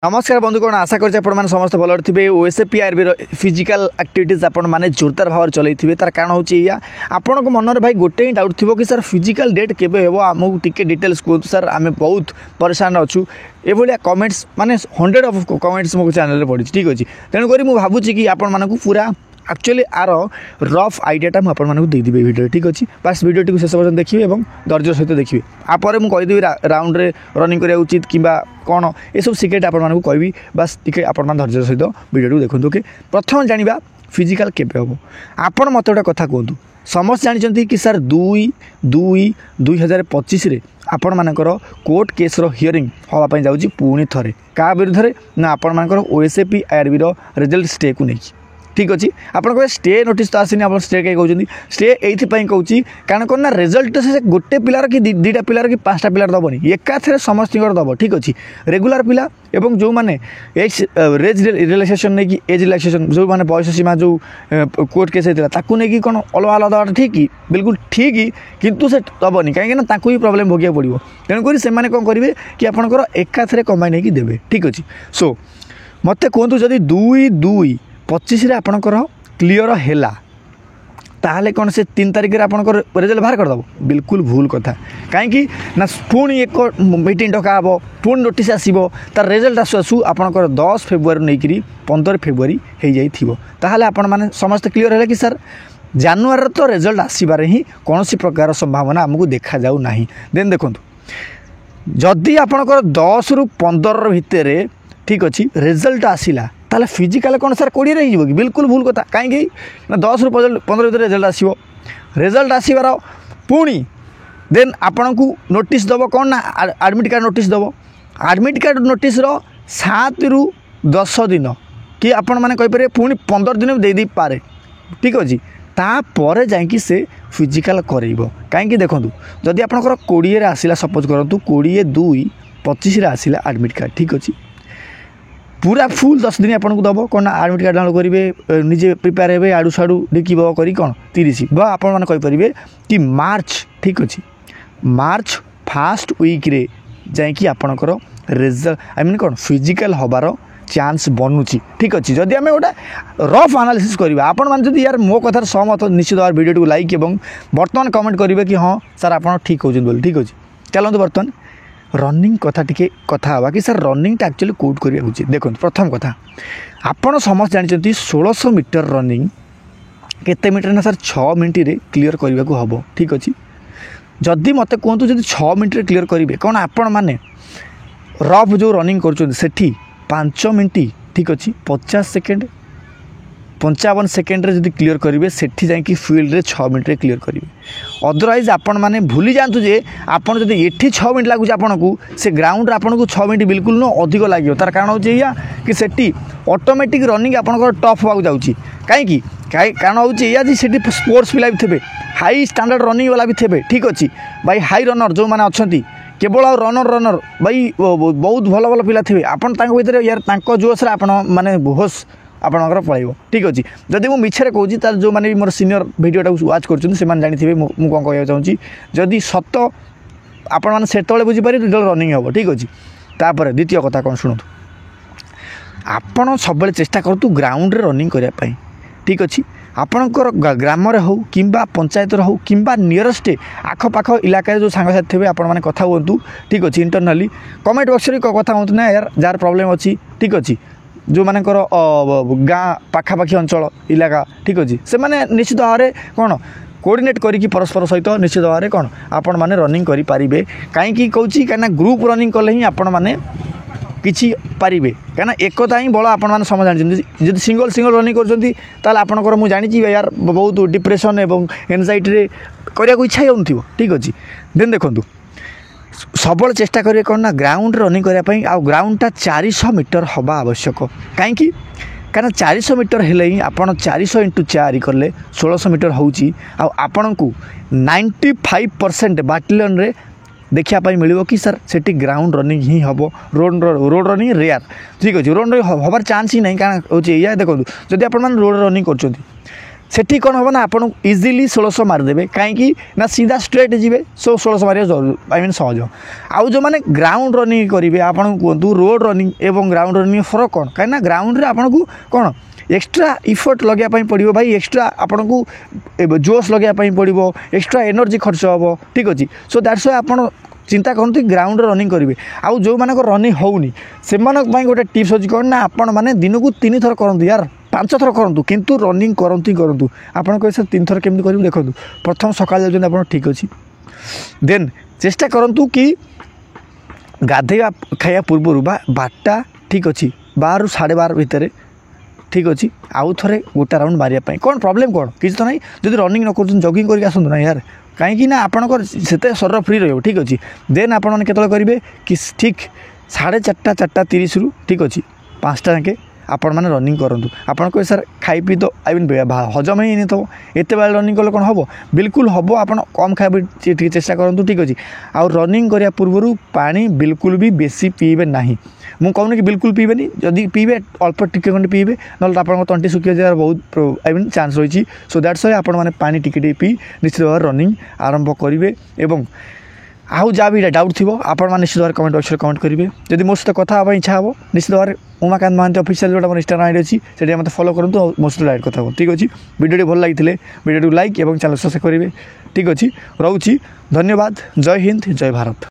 नमस्कार बंधुगण आशा करते समस्त भल थे ओएसएपी आरबी फिजिकल एक्टिविटीज आपने जोरदार भाव चलई थे तार कारण हूँ या आपण मन भाई गोटे ही डाउट थी कि सर फिजिकल डेट केवे हे आमको टिके डिटेल्स कहतु सर आम बहुत परेशान अच्छू ये कमेंट्स माने 100 ऑफ कमेंट्स मो चैनल पड़ी ठीक अच्छे तेणुक मुझे भावुँ कि आपण मानक पूरा एक्चुअली आर रफ आइडियाटा मुझे देदेवी भिडियो ठीक अच्छे बास भिडियो टी शेष पर्यटन देखिए और धैर्य सहित देखिए आपर मुझे कहीदेवी राउंड रे रनिंग करा उचित कि कौन ये सब सिक्रेट आपको कहबी बास टी धैर्य सहित भिडियो देखो कि प्रथम जाना फिजिकल केवे हम आपण मत गोटे कथा कहतु समस्त जानते कि सर 2/2/2025 आपण मानकर कोर्ट केस हियरिंग हाँपाई जाऊँगी पुणी थे क्या विरुद्ध ना आपण मानकर ओएसएपी आरबी रिजल्ट स्टे को नहीं ठीक अच्छे आप स्टे नोटिस तो आसनी आप स्टे कहीं कहते स्टे ये कहूँ कारण कौन ना रिजल्ट से गोटे पिलार कि दुईटा पिलार कि 5टा पिलार दबनी एकाथरे समस्त दब ठीक अच्छे रेगुलर पिला एवं जो मैंने एज रिलैक्सेशन नहीं कि एज रिलैक्सेशन जो मैंने बयस सीमा जो कोर्ट केस होता नहीं कौन अलग अलग दबाटा ठीक बिल्कुल ठीक किंतु से दबनी कहीं ही प्रोब्लेम भोगिया पड़ो तेणुक से कौन करेंगे कि आपंकर एकाथरे कंबाइन होगी देवे ठीक अच्छे सो मत कहतु जदि 2/2/25 आपणकर क्लीयर हैला ताहले कौन से 3 तारिख में आपंकर रिजल्ट बाहर करदेव बिल्कुल भूल कथा कहीं ना पुणी एक मीटिंग डका हे पुणी नोटिस आसो तार रिजल्ट आसु आसु आपंकर 10 फेब्रुआरी नहीं 15 फेब्रुआरी हो जाइए आपण मैंने समस्त क्लीयर है कि सर जानुआरी तो रिजल्ट आसबार ही कौन प्रकार संभावना आमको देखा जाऊ ना देन देखो जदि आपंकर 10 ରୁ 15 भितर ठीक अच्छे रिजल्ट आसला ताले फिजिकल कौन सर 20 रही कि बिल्कुल भूल कथा कहीं ना 10 ରୁ 15 भितर रिजल्ट आसो रिजल्ट आसबार पुणी देन आपण को नोटिस दब कौन ना एडमिट कार्ड नोटिस दब एडमिट कार्ड नोटिस 7 ରୁ 10 दिन कि आपण मैंने कहींपर पुणी 15 दिन दे पारे ठीक अच्छे तापर जाकि से फिजिकल करेब कहीं देखूँ जदि आपंकर 20 आसला सपोज करूँ 20/2/25 आसला एडमिट कार्ड ठीक अच्छे पूरा फुल 10 दिन आपको दब कौन एडमिट कार्ड डाउनलोड करेंगे निजे प्रिपेयर हे आड़ू साड़ू डिकी कर कौन 30 आपरे कि मार्च ठीक अच्छे मार्च फर्स्ट वीक रे जाकि आपणकर रिजल्ट आई मीन कौन फिजिकल हबार चांस बनूची ठीक अच्छे जदि आम गोटे रफ एनालिसिस करवा आपण मैंने यार मो कथार सहमत निश्चित भाव वीडियो लाइक और बर्तमान कमेंट करेंगे कि हाँ सर आप ठीक कहते बोली ठीक अच्छे चलते बर्तमान रनिंग कथा टिके कथा हवा कि सर रनिंग एक्चुअली कोट करिया उचित देखो प्रथम कथा आपण समस्त जानते 1600 मीटर रनिंग केते मीटर ना सर 6 मिनट रे क्लीयर करने को हम ठीक अच्छे जदि मत कहतु जब 6 मिनट क्लीयर करेंगे कौन आपण मैंने रफ जो रनिंग कर 5 मिनट ठीक अच्छे 50 सेकेंड 55 सेकेंड जब क्लीयर करेंगे सेठी जाकि फील्ड रे 6 मिनट क्लीयर करेंगे अदरवाइज आपण मैंने भूली जातु जे आपड़ जब ये 6 मिनट लगुच आपन को से ग्राउंड आपन को 6 मिनट बिल्कुल न अधिक लगे तार कारण हूँ या कि सेठी ऑटोमेटिक रनिंग आपंकर टफ होगा जाऊँगी कहीं कारण हूँ या स्पोर्ट्स पिला भी थे हाई स्टैंडर्ड रनिंग वाला भी थे ठीक अच्छे भाई हाई रनर जो मैंने अच्छा केवल रनर भाई बहुत भल भल पिला थे आपन भर यार जोश आप माने होश आपणकर पड़ो ठीक अच्छे जदि मुझे मिछे कहूँ जो मैंने मोर सीनियर भिडियोटा वाच कर जानी मुझे कौन कह चाहूँगी जदि सत आपण मैंने से बुझीपारे जो रनिंग हम ठीक अच्छे तापर द्वितीय कथा कौन शुणु आपण सब चेष्टा करूँ ग्राउंड रे रनिंग करने ठीक अच्छे आपणकर ग्राम हो कि पंचायत हो कि नियरेस्ट आखपाख इलाका जो सांगसाथी थे आपने कथा हूँ ठीक अच्छे इंटरनाली कमेंट बॉक्स रे कथा हूँ ना यार जार प्रॉब्लम अच्छी ठीक अच्छे जो मानकर गाँ पाखापाखी अंचल इलाका ठीक अच्छे से मैंने निश्चित भाव में कौन कोऑर्डिनेट करी परस्पर सहित निश्चित भाव में कौन आपण मैंने रनिंग करेंगे कहीं कहूँ कहीं ग्रुप रनिंग कले ही आपण मैंने किसी पारे कहीं एकता ही बल आपण मैंने समझ जानते जब सिंगल रनिंग कर मुझे जानी यार बहुत डिप्रेशन एवं एनजाइटी करने को इच्छा ही हो ठीक अच्छे देन देखूँ सब चेष्टा करेंगे कौन ना ग्राउंड रनिंग करने आ ग्राउंडटा 400 मीटर हवा आवश्यक कहीं 400 मीटर हेले ही आप 400 × 4 कले 1600 मीटर होपण को 95% बाटालियन रे देखापी मिलो कि सर से ग्राउंड रनिंग ही हम रोड रनिंग रेयर ठीक अच्छे रोड रनिंग हबार चान्स ही नहीं कारण हूँ या देखो जदि आप रोड रनिंग कर सेठी कौन हम ना आप इजिली 1600 मारिदेवे कहीं ना सीधा स्ट्रेट जी सो 1600 मारे आई मीन सहज आउ जो मैंने ग्राउंड रनिंग करेंगे आपको कहतु रोड रनिंग एवं ग्राउंड रनिंग फरक कौन कहीं ग्राउंड में आपको कौन एक्स्ट्रा इफर्ट लगे पड़ो भाई एक्स्ट्रा आपन को जोश लगे पड़ो एक्स्ट्रा एनर्जी खर्च हम ठीक अच्छे सो दैट्स वाई आप चिंता करते ग्राउंड रनिंग करेंगे आउ जो मानक रनिंग होनी से गोटे टिप्स अच्छी कौन ना आपण मैंने दिन को 3 थर करूँ यार 5 थर करूँ किंतु रनिंग करतु आपन कह 3 थर केमती करेंगे देखो प्रथम सकाल जाऊँ आप ठीक अच्छे देन चेष्टा करूँ कि गाधेवा खाया पूर्व 12टा ठीक अच्छे 12 ରୁ 12:30 भितर ठीक अच्छे आउ थे गोटा राउंड मारे कौन प्रॉब्लम कौन किसी तो नहीं जब रनिंग न कर जगिंग करके आसतु ना यार कहीं आपंकर से शरीर फ्री रही ठीक अच्छे देन आपने करेंगे कि ठीक 4:30 4:30 ରୁ ठीक अच्छे 5टा जाके आपण मैंने रनिंग करूँ आपन कहे सर खाई पी तो आई मीन हजम ही नहीं तो एत बेले रनिंग कले कौन हम बिल्कुल हम आप कम खाया चेष्टा करूँ ठीक अच्छे आउ रनिंग करने पूर्व पानी बिल्कुल भी बेसी पीबे ना मुझे कहूनी कि बिल्कुल पीबेनी जदि पीबे अल्प टिके खंडे पीबे ना आप तंटी सुखी जाए बहुत आई मीन चान्स रही सो दैट्स वाई आप पानी टिके पी निश्चित भाव रनिंग आरंभ करेंगे एवं आउ जहाँ भी डाउट थी आप निश्चित भाव कमेंट बॉक्स में कमेंट करेंगे जब मो सहित कथा इच्छा हम निश्चित भाव उमाकांत महांती ऑफिशियल जो इंस्टाग्राम आईडी अच्छी से मत फॉलो करूँ मो सहित डायरेक्ट कथा ठीक अच्छे वीडियो भल लगी वीडियो लाइक और चैनल सब्सक्राइब करेंगे ठीक अच्छे रोची धन्यवाद जय हिंद जय भारत।